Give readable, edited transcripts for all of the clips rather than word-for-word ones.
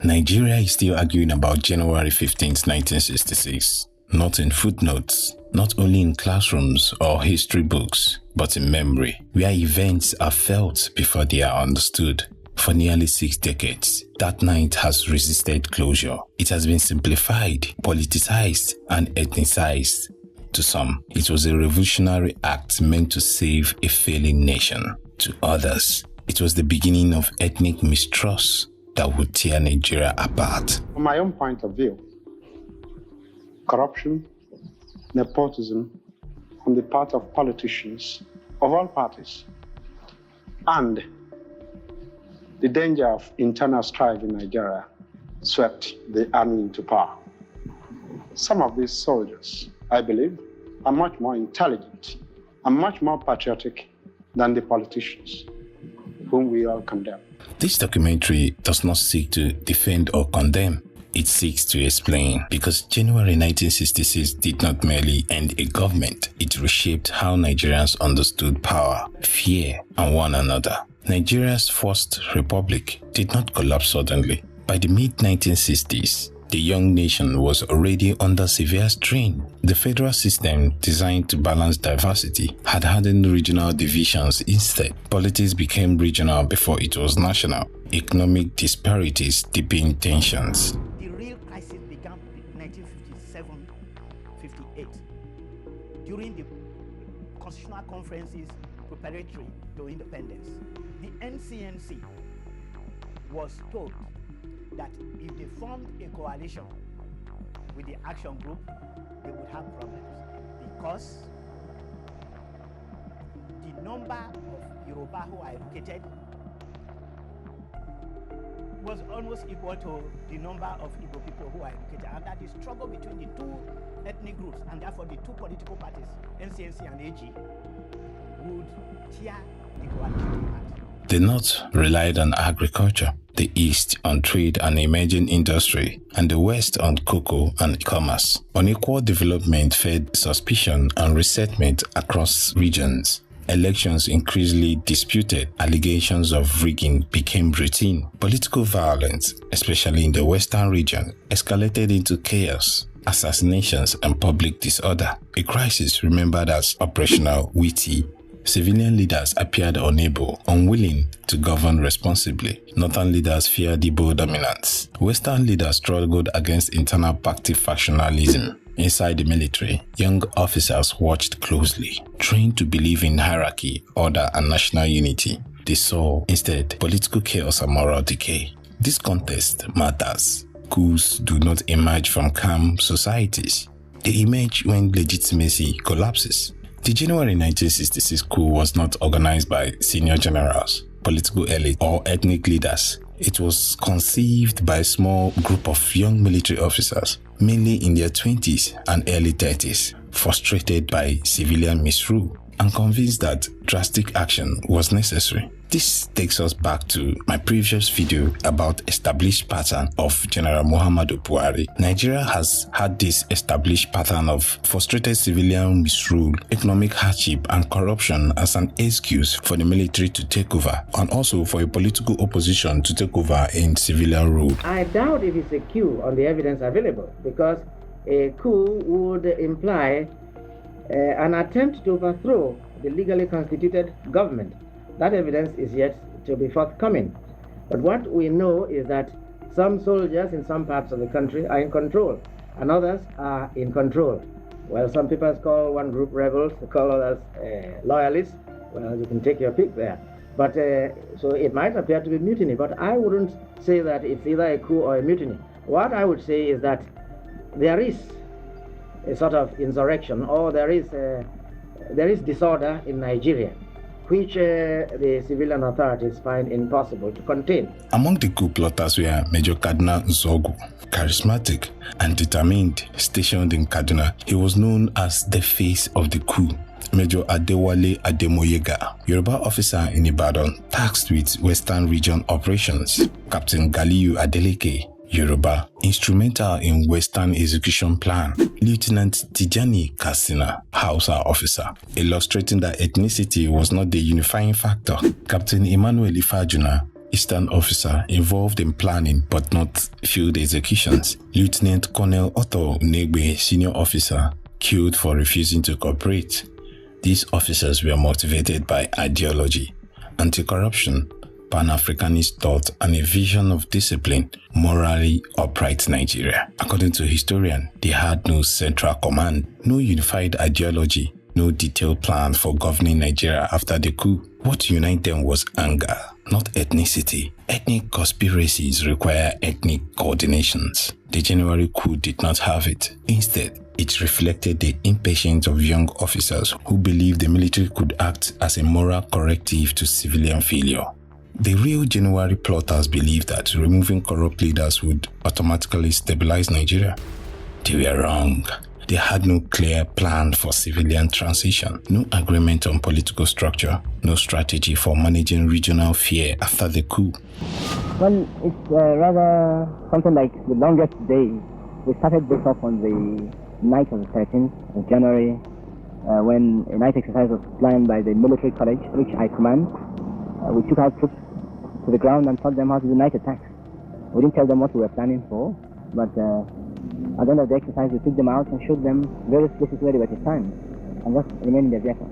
Nigeria is still arguing about January 15th, 1966, not in footnotes, not only in classrooms or history books, but in memory, where events are felt before they are understood. For nearly 6 decades, that night has resisted closure. It has been simplified, politicized, and ethnicized. To some, it was a revolutionary act meant to save a failing nation. To others, it was the beginning of ethnic mistrust that would tear Nigeria apart. From my own point of view, corruption, nepotism on the part of politicians of all parties, and the danger of internal strife in Nigeria swept the army into power. Some of these soldiers, I believe, are much more intelligent and much more patriotic than the politicians, whom we all condemn. This documentary does not seek to defend or condemn. It seeks to explain, because January 1966 did not merely end a government, it reshaped how Nigerians understood power, fear, and one another. Nigeria's first republic did not collapse suddenly. By the mid-1960s, the young nation was already under severe strain. The federal system, designed to balance diversity, had hardened regional divisions instead. Politics became regional before it was national. Economic disparities deepened tensions. The real crisis began in 1957-58, during the constitutional conferences preparatory to independence. The NCNC was told that if they formed a coalition with the action group, they would have problems, because the number of Yoruba who are educated was almost equal to the number of Igbo people who are educated, and that the struggle between the two ethnic groups, and therefore the two political parties, NCNC and AG, would tear the coalition apart. The North relied on agriculture, the East on trade and emerging industry, and the West on cocoa and commerce. Unequal development fed suspicion and resentment across regions. Elections increasingly disputed, allegations of rigging became routine. Political violence, especially in the Western region, escalated into chaos, assassinations, and public disorder. A crisis remembered as Operational Witty. Civilian leaders appeared unable, unwilling to govern responsibly. Northern leaders feared Igbo dominance. Western leaders struggled against internal party factionalism. Inside the military, young officers watched closely, trained to believe in hierarchy, order, and national unity. They saw, instead, political chaos and moral decay. This context matters. Coups do not emerge from calm societies. They emerge when legitimacy collapses. The January 1966 coup was not organized by senior generals, political elite, or ethnic leaders. It was conceived by a small group of young military officers, mainly in their 20s and early 30s, frustrated by civilian misrule and convinced that drastic action was necessary. This takes us back to my previous video about established pattern of General Muhammadu Buhari. Nigeria has had this established pattern of frustrated civilian misrule, economic hardship, and corruption as an excuse for the military to take over, and also for a political opposition to take over in civilian rule. I doubt if it's a coup on the evidence available, because a coup would imply an attempt to overthrow the legally constituted government. That evidence is yet to be forthcoming. But what we know is that some soldiers in some parts of the country are in control, and others are in control. Well, some people call one group rebels, they call others loyalists. Well, you can take your pick there. But so it might appear to be mutiny, but I wouldn't say that it's either a coup or a mutiny. What I would say is that there is a sort of insurrection, or there is disorder in Nigeria, which the civilian authorities find impossible to contain. Among the coup plotters were Major Cardinal Nzogu, charismatic and determined, stationed in Kaduna. He was known as the face of the coup. Major Adewale Ademoyega, Yoruba officer in Ibadan, tasked with Western region operations. Captain Galiu Adeleke, Yoruba, instrumental in Western execution plan. Lieutenant Tijani Katsina, Hausa officer, illustrating that ethnicity was not the unifying factor. Captain Emmanuel Ifajuna, Eastern officer involved in planning but not field executions. Lieutenant Colonel Otto Negbe, senior officer, killed for refusing to cooperate. These officers were motivated by ideology, anti-corruption, Pan-Africanist thought, and a vision of discipline, morally upright Nigeria. According to historians, they had no central command, no unified ideology, no detailed plan for governing Nigeria after the coup. What united them was anger, not ethnicity. Ethnic conspiracies require ethnic coordinations. The January coup did not have it. Instead, it reflected the impatience of young officers who believed the military could act as a moral corrective to civilian failure. The real January plotters believed that removing corrupt leaders would automatically stabilize Nigeria. They were wrong. They had no clear plan for civilian transition, no agreement on political structure, no strategy for managing regional fear after the coup. Well, it's rather something like the longest day. We started this off on the night of the 13th of January, when a night exercise was planned by the military college, which I command. We took our troops to the ground and taught them how to do night attacks. We didn't tell them what we were planning for, but at the end of the exercise, we took them out and showed them various places where they were to stand and just remain in their vehicle.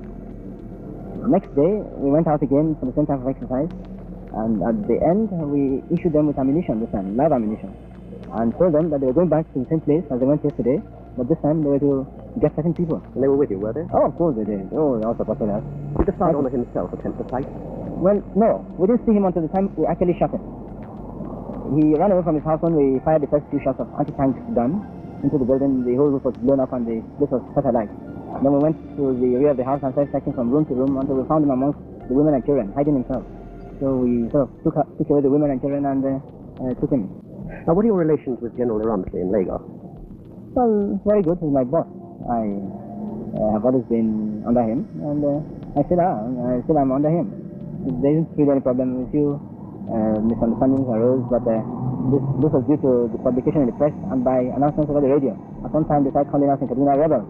The next day, we went out again for the same type of exercise, and at the end, we issued them with ammunition this time, live ammunition, and told them that they were going back to the same place as they went yesterday, but this time they were to get certain people. And they were with you, were they? Oh, of course they did. Oh, they all supported us. Did the sergeant himself attempt to fight? Well, no. We didn't see him until the time we actually shot him. He ran away from his house when we fired the first few shots of anti-tank gun into the building. The whole roof was blown up and the place was set alight. And then we went to the rear of the house and started searching from room to room until we found him amongst the women and children, hiding himself. So we sort of took away the women and children and took him. Now, what are your relations with General Ironsi in Lagos? Well, very good. He's my boss. I have always been under him, and I still am under him. There isn't really any problem with you. Misunderstandings arose, but this was due to the publication in the press and by announcements over the radio. At one time, they started calling us in Kaduna rebels,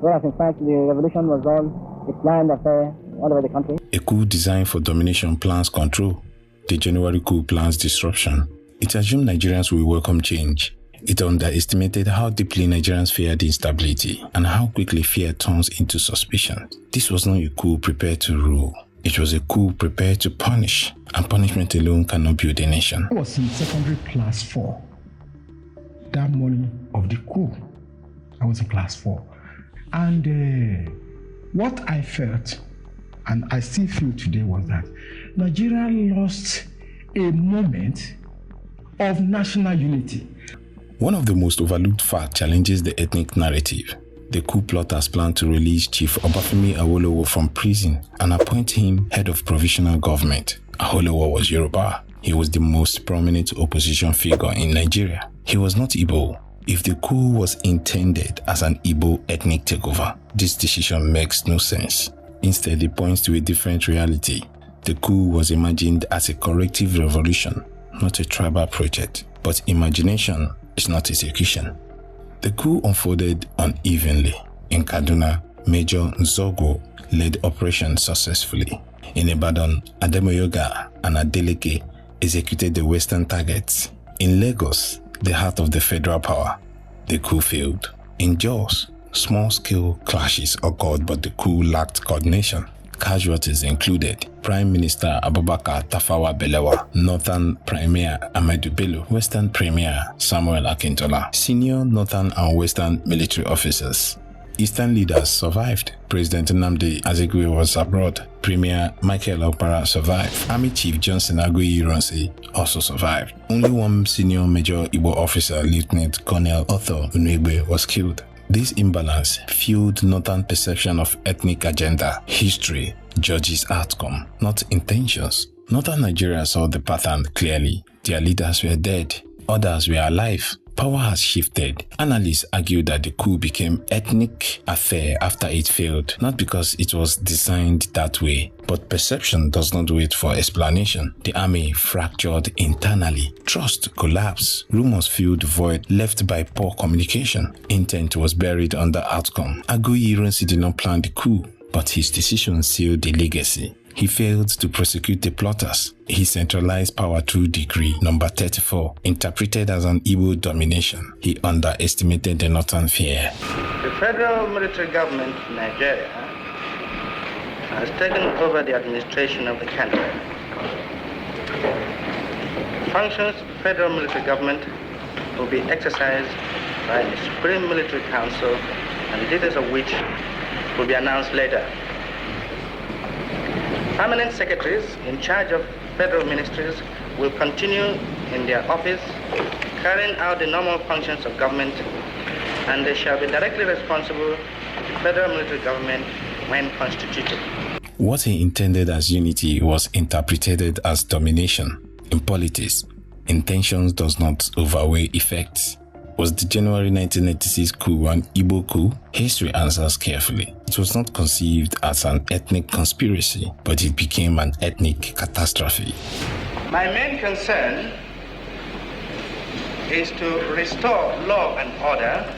whereas in fact the revolution was all a planned affair all over the country. A coup designed for domination plans control. The January coup plans disruption. It assumed Nigerians will welcome change. It underestimated how deeply Nigerians feared instability and how quickly fear turns into suspicion. This was not a coup prepared to rule. It was a coup prepared to punish, and punishment alone cannot build a nation. I was in secondary class 4 that morning of the coup. I was in class 4. And what I felt, and I still feel today, was that Nigeria lost a moment of national unity. One of the most overlooked facts challenges the ethnic narrative. The coup plotters planned to release Chief Obafemi Awolowo from prison and appoint him head of provisional government. Awolowo was Yoruba. He was the most prominent opposition figure in Nigeria. He was not Igbo. If the coup was intended as an Igbo ethnic takeover, this decision makes no sense. Instead, it points to a different reality. The coup was imagined as a corrective revolution, not a tribal project. But imagination is not execution. The coup unfolded unevenly. In Kaduna, Major Nzogo led operations successfully. In Ibadan, Ademoyoga and Adeleke executed the western targets. In Lagos, the heart of the federal power, the coup failed. In Jos, small-scale clashes occurred, but the coup lacked coordination. Casualties included Prime Minister Abubakar Tafawa Balewa, Northern Premier Ahmedu Bello, Western Premier Samuel Akintola, senior Northern and Western military officers. Eastern leaders survived. President Nnamdi Azikiwe was abroad. Premier Michael Okpara survived. Army Chief Johnson Ironsi also survived. Only one senior major Igbo officer, Lieutenant Colonel Otto Negbe, was killed. This imbalance fueled Northern perception of ethnic agenda. History judges outcome, not intentions. Northern Nigeria saw the pattern clearly. Their leaders were dead, others were alive. Power has shifted. Analysts argue that the coup became ethnic affair after it failed, not because it was designed that way, but perception does not wait for explanation. The army fractured internally. Trust collapsed. Rumors filled the void left by poor communication. Intent was buried under outcome. Ironsi did not plan the coup, but his decision sealed the legacy. He failed to prosecute the plotters. He centralized power through Decree Number 34, interpreted as an Igbo domination. He underestimated the northern fear. The federal military government in Nigeria has taken over the administration of the country. Functions of the federal military government will be exercised by a Supreme Military Council, and the details of which will be announced later. Permanent secretaries in charge of federal ministries will continue in their office, carrying out the normal functions of government, and they shall be directly responsible to the federal military government when constituted. What he intended as unity was interpreted as domination. In politics, intentions does not overweigh effects. Was the January 1996 coup an Igbo coup? History answers carefully. It was not conceived as an ethnic conspiracy, but it became an ethnic catastrophe. My main concern is to restore law and order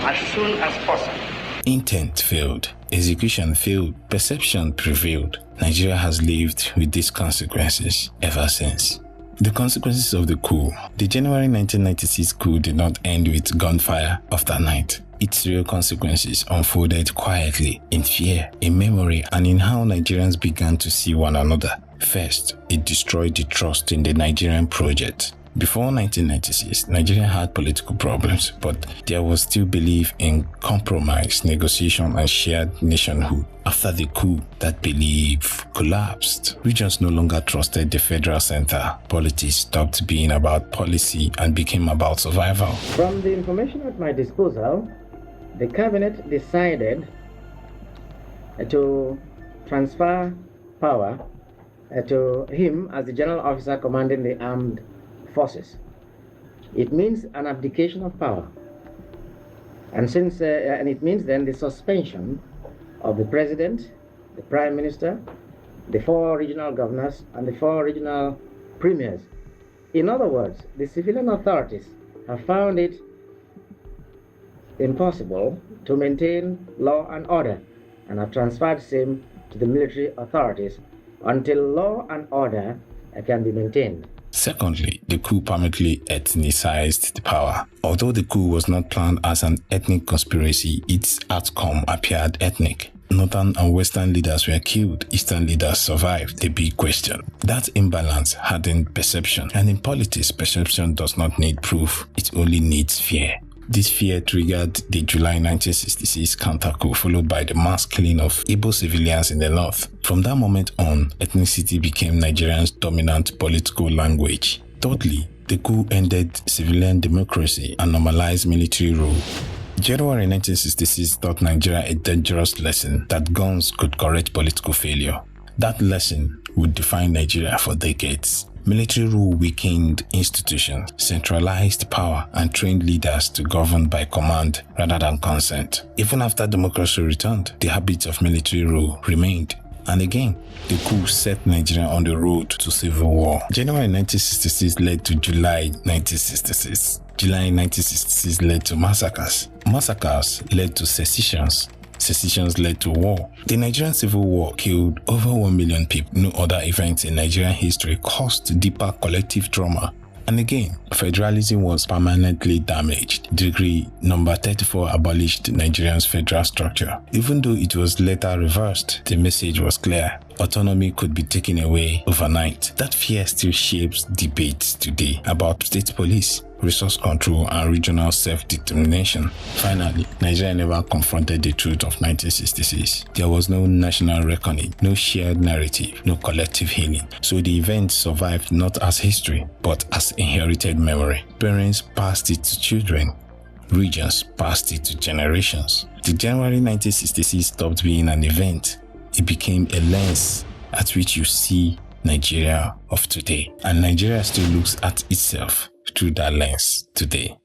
as soon as possible. Intent failed, execution failed, perception prevailed. Nigeria has lived with these consequences ever since. The consequences of the coup. The January 1996 coup did not end with gunfire after night. Its real consequences unfolded quietly, in fear, in memory, and in how Nigerians began to see one another. First, it destroyed the trust in the Nigerian project. Before 1996, Nigeria had political problems, but there was still belief in compromise, negotiation, and shared nationhood. After the coup, that belief collapsed. Regions no longer trusted the federal center. Politics stopped being about policy and became about survival. From the information at my disposal, the cabinet decided to transfer power to him as the general officer commanding the armed forces. It means an abdication of power, and it means then the suspension of the president, the prime minister, the 4 regional governors, and the 4 regional premiers. In other words, the civilian authorities have found it impossible to maintain law and order, and have transferred same to the military authorities until law and order can be maintained. Secondly, the coup permanently ethnicized the power. Although the coup was not planned as an ethnic conspiracy, its outcome appeared ethnic. Northern and Western leaders were killed, Eastern leaders survived. The big question. That imbalance hardened perception. And in politics, perception does not need proof, it only needs fear. This fear triggered the July 1966 counter-coup, followed by the mass killing of Igbo civilians in the north. From that moment on, ethnicity became Nigerians' dominant political language. Thirdly, the coup ended civilian democracy and normalized military rule. January 1966 taught Nigeria a dangerous lesson that guns could correct political failure. That lesson would define Nigeria for decades. Military rule weakened institutions, centralized power, and trained leaders to govern by command rather than consent. Even after democracy returned, the habits of military rule remained. And again, the coup set Nigeria on the road to civil war. January 1966 led to July 1966. July 1966 led to massacres. Massacres led to secessions. Secessions led to war. The Nigerian Civil War killed over 1 million people. No other event in Nigerian history caused deeper collective trauma. And again, federalism was permanently damaged. Decree Number 34 abolished Nigeria's federal structure. Even though it was later reversed, the message was clear. Autonomy could be taken away overnight. That fear still shapes debates today about state police, resource control, and regional self-determination. Finally, Nigeria never confronted the truth of 1966. There was no national reckoning, no shared narrative, no collective healing. So the event survived not as history, but as inherited memory. Parents passed it to children. Regions passed it to generations. The January 1966 stopped being an event. It became a lens at which you see Nigeria of today. And Nigeria still looks at itself through that lens today.